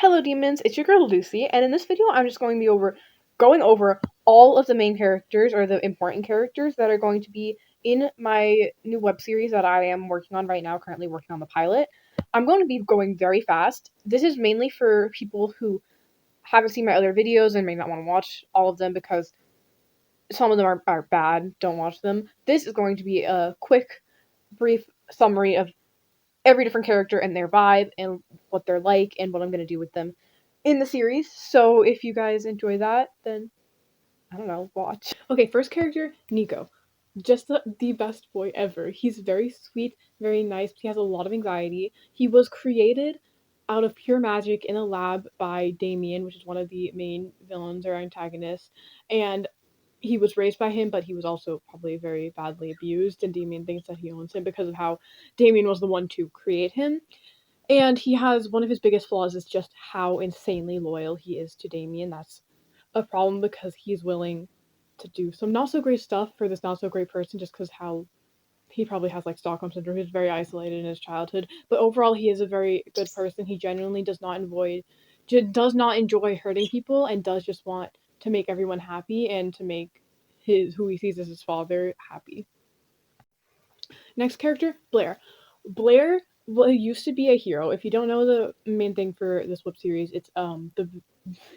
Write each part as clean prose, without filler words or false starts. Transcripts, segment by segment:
Hello demons, it's your girl Lucy, and in this video I'm just going over all of the main characters or the important characters that are going to be in my new web series that I am working on right now, currently working on the pilot. I'm going to be going very fast. This is mainly for people who haven't seen my other videos and may not want to watch all of them because some of them are bad, don't watch them. This is going to be a quick, brief summary of every different character and their vibe and what they're like and what I'm going to do with them in the series. So if you guys enjoy that, then I don't know, watch. Okay, first character, Nico. Just the best boy ever. He's very sweet, very nice. He has a lot of anxiety. He was created out of pure magic in a lab by Damien, which is one of the main villains or antagonists. And he was raised by him, but he was also probably very badly abused, and Damien thinks that he owns him because of how Damien was the one to create him. And he has one of his biggest flaws is just how insanely loyal he is to Damien. That's a problem because he's willing to do some not so great stuff for this not so great person just because how he probably has like Stockholm syndrome. He's very isolated in his childhood, but overall he is a very good person. He genuinely does not enjoy hurting people and does just want to make everyone happy and to make his who he sees as his father happy. Next character, Blair. Blair used to be a hero. If you don't know the main thing for this web series, it's the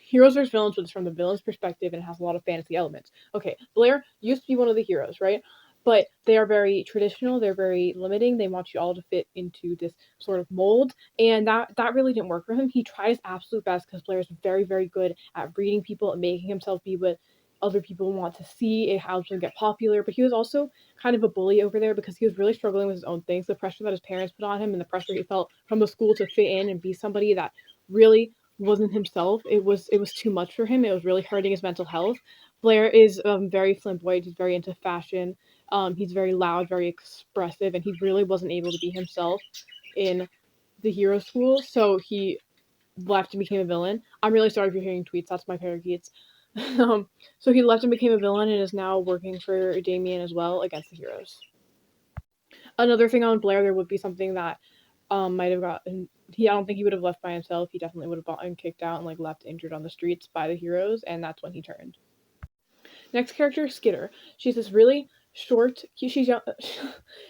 heroes versus villains, but it's from the villain's perspective and it has a lot of fantasy elements. Okay, Blair used to be one of the heroes, right? But they are very traditional, they're very limiting. They want you all to fit into this sort of mold, and that really didn't work for him. He tried his absolute best because Blair is very, very good at reading people and making himself be what other people want to see. It helps him get popular, but he was also kind of a bully over there because he was really struggling with his own things, the pressure that his parents put on him and the pressure he felt from the school to fit in and be somebody that really wasn't himself. It was too much for him. It was really hurting his mental health. Blair is very flamboyant. He's very into fashion. He's very loud, very expressive, and he really wasn't able to be himself in the hero school. So he left and became a villain. I'm really sorry if you're hearing tweets. That's my parakeets. So he left and became a villain and is now working for Damien as well against the heroes. Another thing on Blair, there would be something that might have gotten. I don't think he would have left by himself. He definitely would have gotten kicked out and like left injured on the streets by the heroes, and that's when he turned. Next character, Skitter. She's this really short. She's young.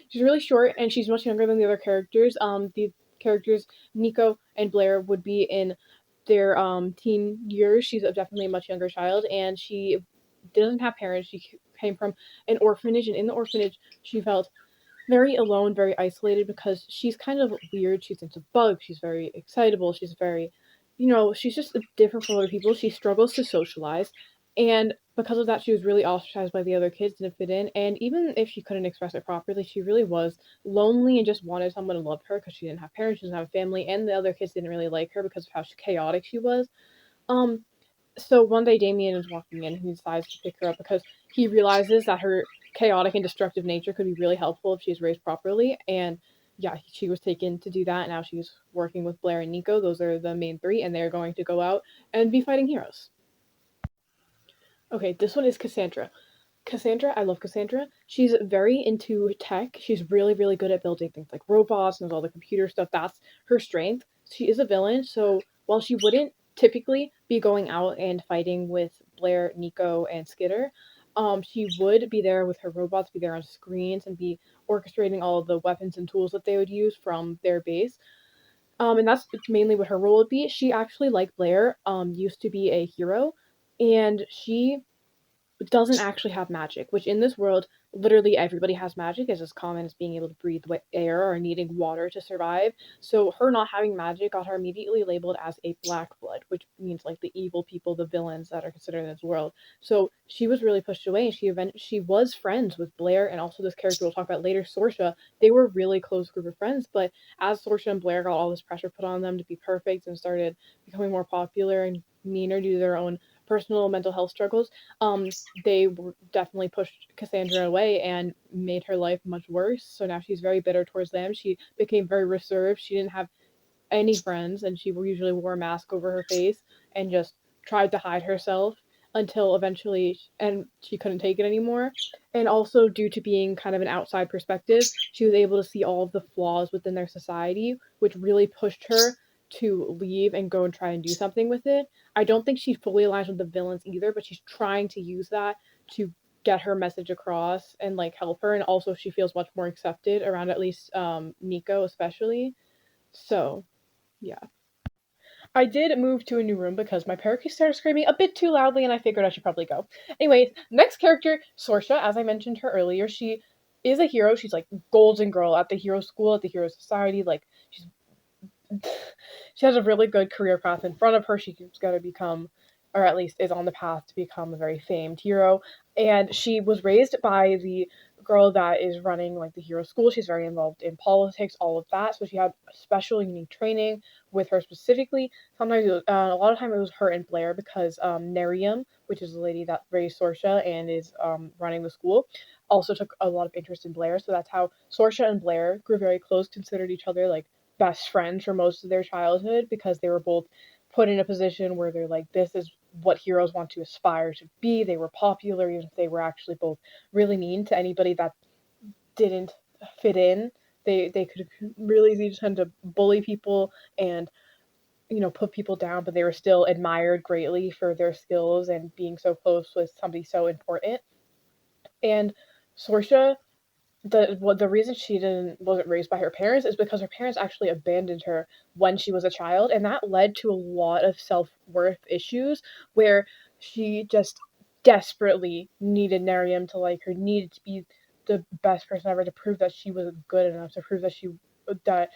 She's really short, and she's much younger than the other characters. The characters Nico and Blair would be in their teen years. She's definitely a much younger child, and she doesn't have parents. She came from an orphanage, and in the orphanage, she felt very alone, very isolated because she's kind of weird. She's into bugs. She's very excitable. She's very, she's just different from other people. She struggles to socialize. And because of that, she was really ostracized by the other kids, didn't fit in. And even if she couldn't express it properly, she really was lonely and just wanted someone to love her because she didn't have parents, she didn't have a family, and the other kids didn't really like her because of how chaotic she was. Um, so one day Damien is walking in and he decides to pick her up because he realizes that her chaotic and destructive nature could be really helpful if she's raised properly. And yeah, she was taken to do that. Now she's working with Blair and Nico. Those are the main three, and they're going to go out and be fighting heroes. Okay, this one is Cassandra. Cassandra, I love Cassandra. She's very into tech. She's really, really good at building things like robots and all the computer stuff. That's her strength. She is a villain, so while she wouldn't typically be going out and fighting with Blair, Nico, and Skitter, she would be there with her robots, be there on screens, and be orchestrating all of the weapons and tools that they would use from their base. And that's mainly what her role would be. She actually, like Blair, used to be a hero, and she doesn't actually have magic, which in this world, literally everybody has magic, is as common as being able to breathe air or needing water to survive. So her not having magic got her immediately labeled as a black blood, which means like the evil people, the villains that are considered in this world. So she was really pushed away, and she was friends with Blair and also this character we'll talk about later, Sorsha. They were a really close group of friends, but as Sorsha and Blair got all this pressure put on them to be perfect and started becoming more popular and meaner due to their own personal mental health struggles, they definitely pushed Cassandra away and made her life much worse. So now she's very bitter towards them. She became very reserved. She didn't have any friends, and she usually wore a mask over her face and just tried to hide herself until eventually and she couldn't take it anymore. And also due to being kind of an outside perspective, she was able to see all of the flaws within their society, which really pushed her to leave and go and try and do something with it. I don't think she fully aligns with the villains either, but she's trying to use that to get her message across and like help her, and also she feels much more accepted around at least Nico especially. So yeah. I did move to a new room because my parakeet started screaming a bit too loudly and I figured I should probably go. Anyways, next character, Sorsha, as I mentioned her earlier, she is a hero. She's like golden girl at the hero school, at the hero society. Like she's she has a really good career path in front of her. She's going to become, or at least is on the path to become a very famed hero. And she was raised by the girl that is running like the hero school. She's very involved in politics, all of that. So she had special unique training with her specifically. Sometimes a lot of time it was her and Blair because Nerium, which is the lady that raised Sorsha and is running the school, also took a lot of interest in Blair. So that's how Sorsha and Blair grew very close, considered each other like best friends for most of their childhood because they were both put in a position where they're like, this is what heroes want to aspire to be. They were popular, even if they were actually both really mean to anybody that didn't fit in. They could really easily tend to bully people and put people down, but they were still admired greatly for their skills and being so close with somebody so important. And Sorsha, the reason she wasn't raised by her parents is because her parents actually abandoned her when she was a child, and that led to a lot of self-worth issues where she just desperately needed Nerium to like her, needed to be the best person ever, to prove that she was good enough, to prove that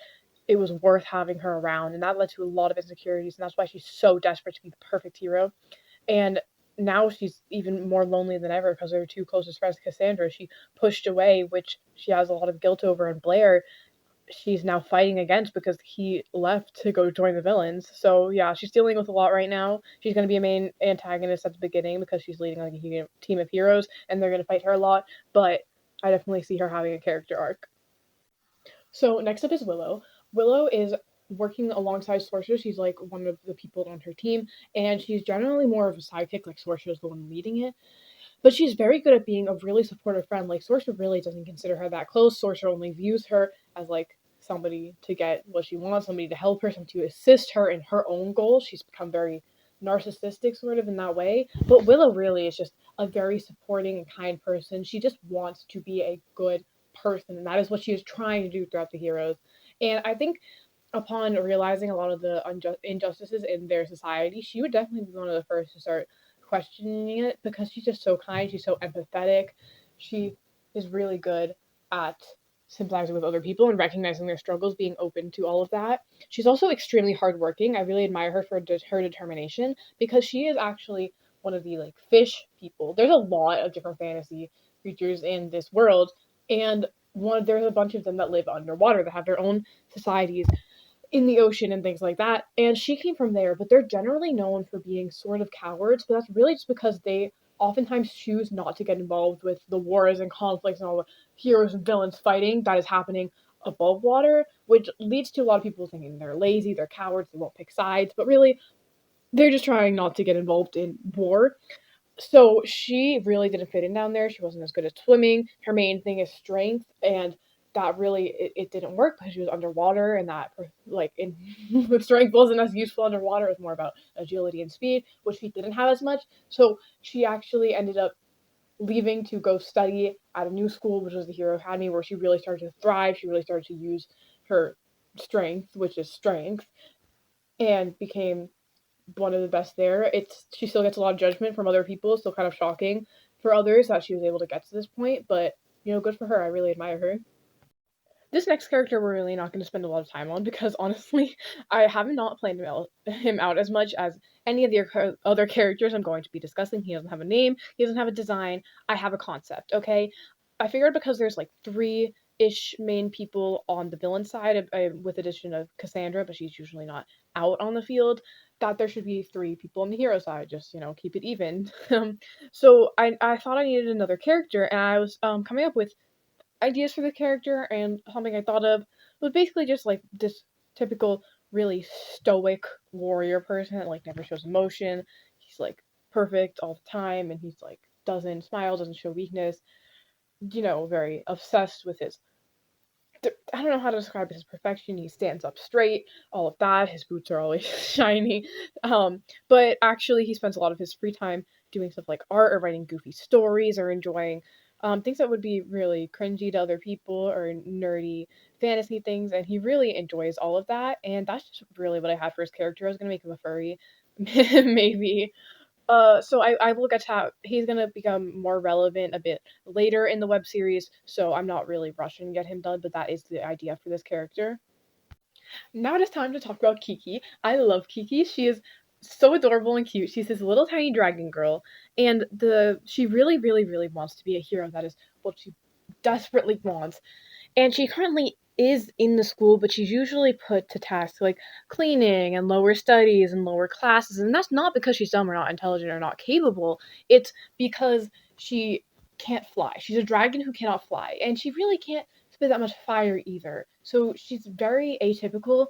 it was worth having her around, and that led to a lot of insecurities, and that's why she's so desperate to be the perfect hero. And now she's even more lonely than ever because her two closest friends, Cassandra, she pushed away, which she has a lot of guilt over, and Blair, she's now fighting against because he left to go join the villains. So yeah, she's dealing with a lot right now. She's going to be a main antagonist at the beginning because she's leading like a team of heroes, and they're going to fight her a lot. But I definitely see her having a character arc. So next up is Willow. Willow is working alongside Sorsha. She's like one of the people on her team, and she's generally more of a sidekick. Like Sorsha is the one leading it, but she's very good at being a really supportive friend. Like Sorsha really doesn't consider her that close. Sorsha only views her as like somebody to get what she wants, somebody to help her, somebody to assist her in her own goals. She's become very narcissistic sort of in that way. But Willow really is just a very supporting and kind person. She just wants to be a good person, and that is what she is trying to do throughout the heroes. And I think upon realizing a lot of the injustices in their society, she would definitely be one of the first to start questioning it because she's just so kind, she's so empathetic. She is really good at sympathizing with other people and recognizing their struggles, being open to all of that. She's also extremely hardworking. I really admire her for her determination because she is actually one of the like fish people. There's a lot of different fantasy creatures in this world, and there's a bunch of them that live underwater that have their own societies in the ocean and things like that. And she came from there, but they're generally known for being sort of cowards, but that's really just because they oftentimes choose not to get involved with the wars and conflicts and all the heroes and villains fighting that is happening above water, which leads to a lot of people thinking they're lazy, they're cowards, they won't pick sides, but really they're just trying not to get involved in war. So she really didn't fit in down there. She wasn't as good at swimming. Her main thing is strength, and that really it didn't work because she was underwater, and that like in the strength wasn't as useful underwater. It was more about agility and speed, which she didn't have as much. So she actually ended up leaving to go study at a new school, which was the Hero Academy, where she really started to thrive. She really started to use her strength, which is strength, and became one of the best there. She still gets a lot of judgment from other people. It's still kind of shocking for others that she was able to get to this point, but good for her. I really admire her. This next character we're really not going to spend a lot of time on because honestly, I have not planned him out as much as any of the other characters I'm going to be discussing. He doesn't have a name, he doesn't have a design. I have a concept, okay? I figured because there's like three ish main people on the villain side, with addition of Cassandra, but she's usually not out on the field, that there should be three people on the hero side, just keep it even. So I thought I needed another character, and I was coming up with ideas for the character, and something I thought of was basically just like this typical really stoic warrior person that like never shows emotion. He's like perfect all the time, and he's like doesn't smile, doesn't show weakness, very obsessed with his I don't know how to describe his perfection. He stands up straight, all of that. His boots are always shiny. But actually, he spends a lot of his free time doing stuff like art or writing goofy stories or enjoying things that would be really cringy to other people or nerdy fantasy things. And he really enjoys all of that. And that's just really what I had for his character. I was gonna make him a furry, maybe. So I will get to how he's gonna become more relevant a bit later in the web series, so I'm not really rushing to get him done, but that is the idea for this character. Now it is time to talk about Kiki. I love Kiki. She is so adorable and cute. She's this little tiny dragon girl, and she really, really, really wants to be a hero. That is what she desperately wants. And she currently is in the school, but she's usually put to tasks like cleaning and lower studies and lower classes. And that's not because she's dumb or not intelligent or not capable. It's because she can't fly. She's a dragon who cannot fly. And she really can't spit that much fire either. So she's very atypical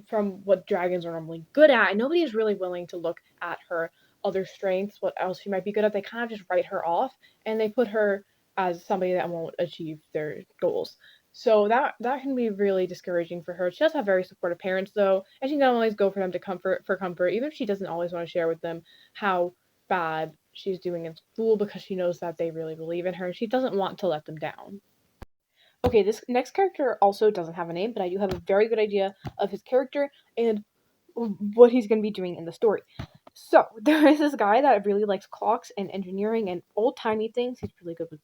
from what dragons are normally good at. And nobody is really willing to look at her other strengths, what else she might be good at. They kind of just write her off and they put her as somebody that won't achieve their goals. So that can be really discouraging for her. She does have very supportive parents though, and she can always go for them to comfort, even if she doesn't always want to share with them how bad she's doing in school because she knows that they really believe in her and she doesn't want to let them down. Okay, this next character also doesn't have a name, but I do have a very good idea of his character and what he's going to be doing in the story. So, there is this guy that really likes clocks and engineering and old timey things. He's really good with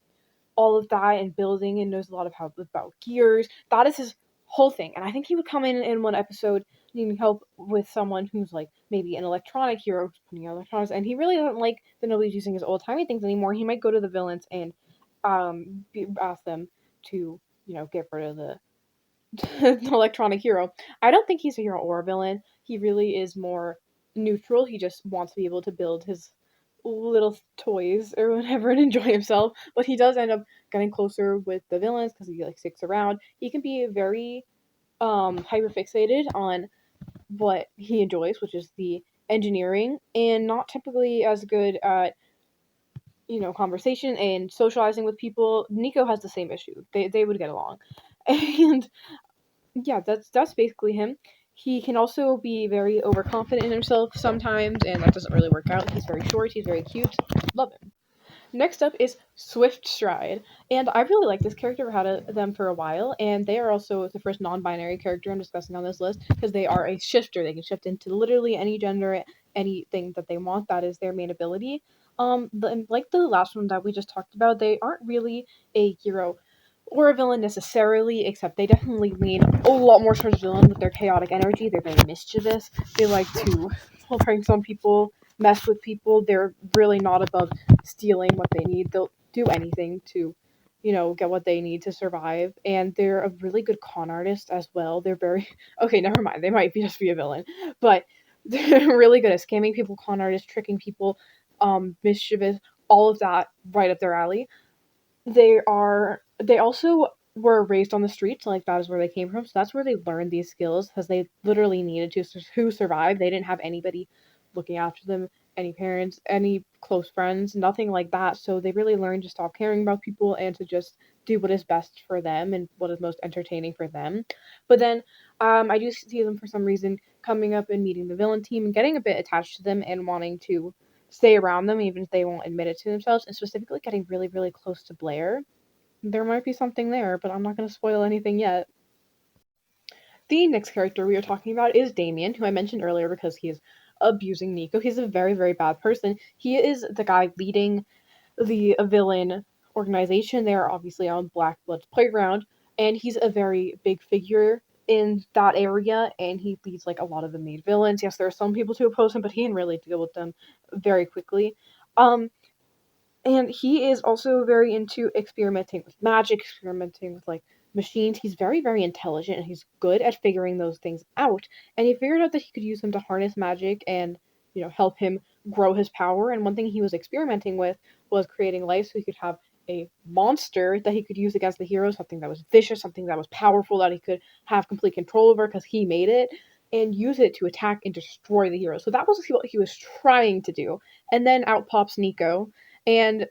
all of that and building and knows a lot of how about gears. That is his whole thing. And I think he would come in one episode needing help with someone who's like maybe an electronic hero putting out electronics, and he really doesn't like that nobody's using his old timey things anymore. He might go to the villains and ask them to get rid of the electronic hero. I don't think he's a hero or a villain. He really is more neutral. He just wants to be able to build his little toys or whatever and enjoy himself. But he does end up getting closer with the villains because he like sticks around. He can be very hyper fixated on what he enjoys, which is the engineering, and not typically as good at conversation and socializing with people. Nico has the same issue. They would get along, and yeah, that's basically him. He can also be very overconfident in himself sometimes, and that doesn't really work out. He's very short. He's very cute. Love him. Next up is Swift Stride, and I really like this character. I've had them for a while, and they are also the first non-binary character I'm discussing on this list because they are a shifter. They can shift into literally any gender, anything that they want. That is their main ability. Like the last one that we just talked about, they aren't really a hero or a villain necessarily, except they definitely lean a lot more towards villain with their chaotic energy. They're very mischievous. They like to prank on people, mess with people. They're really not above stealing what they need. They'll do anything to, get what they need to survive. And they're a really good con artist as well. They're very okay. Never mind. They might just be a villain, but they're really good at scamming people, con artists, tricking people, mischievous, all of that right up their alley. They also were raised on the streets, like that is where they came from. So that's where they learned these skills because they literally needed to survive. They didn't have anybody looking after them, any parents, any close friends, nothing like that. So they really learned to stop caring about people and to just do what is best for them and what is most entertaining for them. But then I do see them for some reason coming up and meeting the villain team and getting a bit attached to them and wanting to stay around them even if they won't admit it to themselves, and specifically getting really, really close to Blair. There might be something there, but I'm not going to spoil anything yet. The next character we are talking about is Damien, who I mentioned earlier because he is abusing Nico. He's a very, very bad person. He is the guy leading the villain organization. They are obviously on Blackblood's playground, and he's a very big figure in that area, and he leads like a lot of the main villains. Yes, there are some people to oppose him, but he can really deal with them very quickly. Um, and he is also very into experimenting with magic, experimenting with like machines. He's very, very intelligent and he's good at figuring those things out. And he figured out that he could use them to harness magic and, help him grow his power. And one thing he was experimenting with was creating life so he could have a monster that he could use against the hero, something that was vicious, something that was powerful, that he could have complete control over because he made it, and use it to attack and destroy the hero. So that was what he was trying to do. And then out pops Nico, and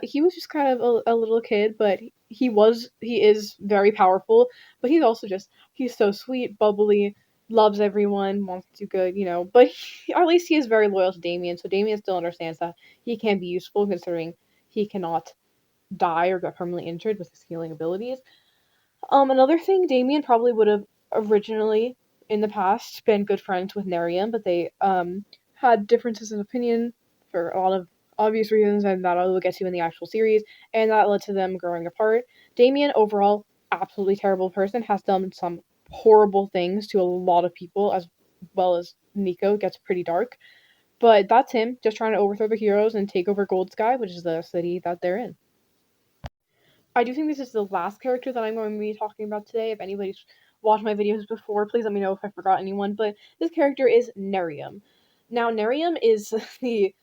he was just kind of a little kid, but he is very powerful, but he's also just he's so sweet, bubbly, loves everyone, wants to do good, but at least he is very loyal to Damien, so Damien still understands that he can be useful considering he cannot die or get permanently injured with his healing abilities. Another thing, Damien probably would have originally in the past been good friends with Nerium, but they had differences in opinion for a lot of obvious reasons, and that I will get to in the actual series, and that led to them growing apart. Damien, overall, absolutely terrible person, has done some horrible things to a lot of people, as well as Nico. It gets pretty dark, but that's him just trying to overthrow the heroes and take over Gold Sky, which is the city that they're in. I do think this is the last character that I'm going to be talking about today. If anybody's watched my videos before, please let me know if I forgot anyone. But this character is Nerium. Now, Nerium is the,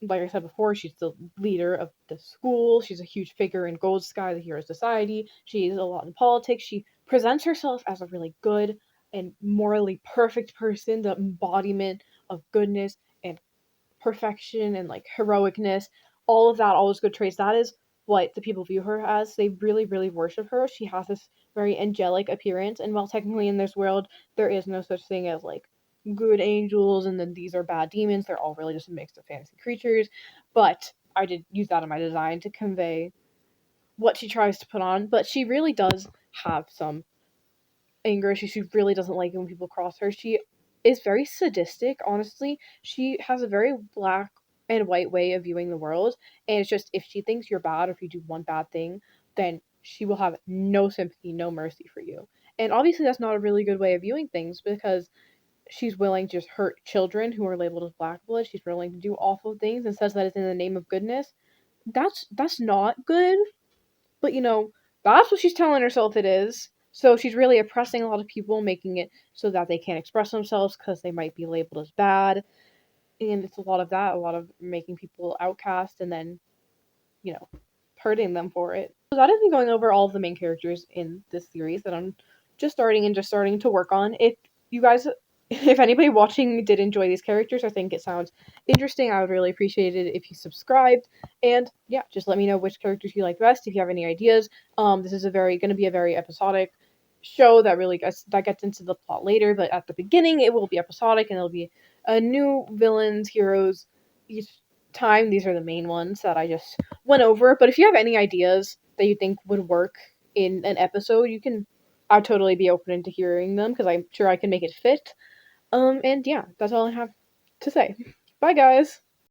like I said before, she's the leader of the school. She's a huge figure in Gold Sky, the Hero Society. She's a lot in politics. She presents herself as a really good and morally perfect person, the embodiment of goodness and perfection and like heroicness, all of that, all those good traits. That is what the people view her as. They really, really worship her. She has this very angelic appearance, and while technically in this world there is no such thing as like good angels and then these are bad demons, they're all really just a mix of fantasy creatures. But I did use that in my design to convey what she tries to put on. But she really does have some anger. She really doesn't like it when people cross her. She is very sadistic, honestly. She has a very black and white way of viewing the world, and it's just if she thinks you're bad or if you do one bad thing, then she will have no sympathy, no mercy for you. And obviously that's not a really good way of viewing things because she's willing to just hurt children who are labeled as black blood. She's willing to do awful things and says that it's in the name of goodness. That's not good, but that's what she's telling herself it is. So she's really oppressing a lot of people, making it so that they can't express themselves because they might be labeled as bad. And it's a lot of that, a lot of making people outcast and then, you know, hurting them for it. So that is me going over all of the main characters in this series that I'm just starting to work on. If you guys, if anybody watching did enjoy these characters or think it sounds interesting, I would really appreciate it if you subscribed. And yeah, just let me know which characters you like best. If you have any ideas, this is going to be a very episodic show that really gets into the plot later. But at the beginning, it will be episodic and it'll be a new villains, heroes each time. These are the main ones that I just went over. But if you have any ideas that you think would work in an episode, I'd totally be open to hearing them because I'm sure I can make it fit. And yeah, that's all I have to say. Bye, guys.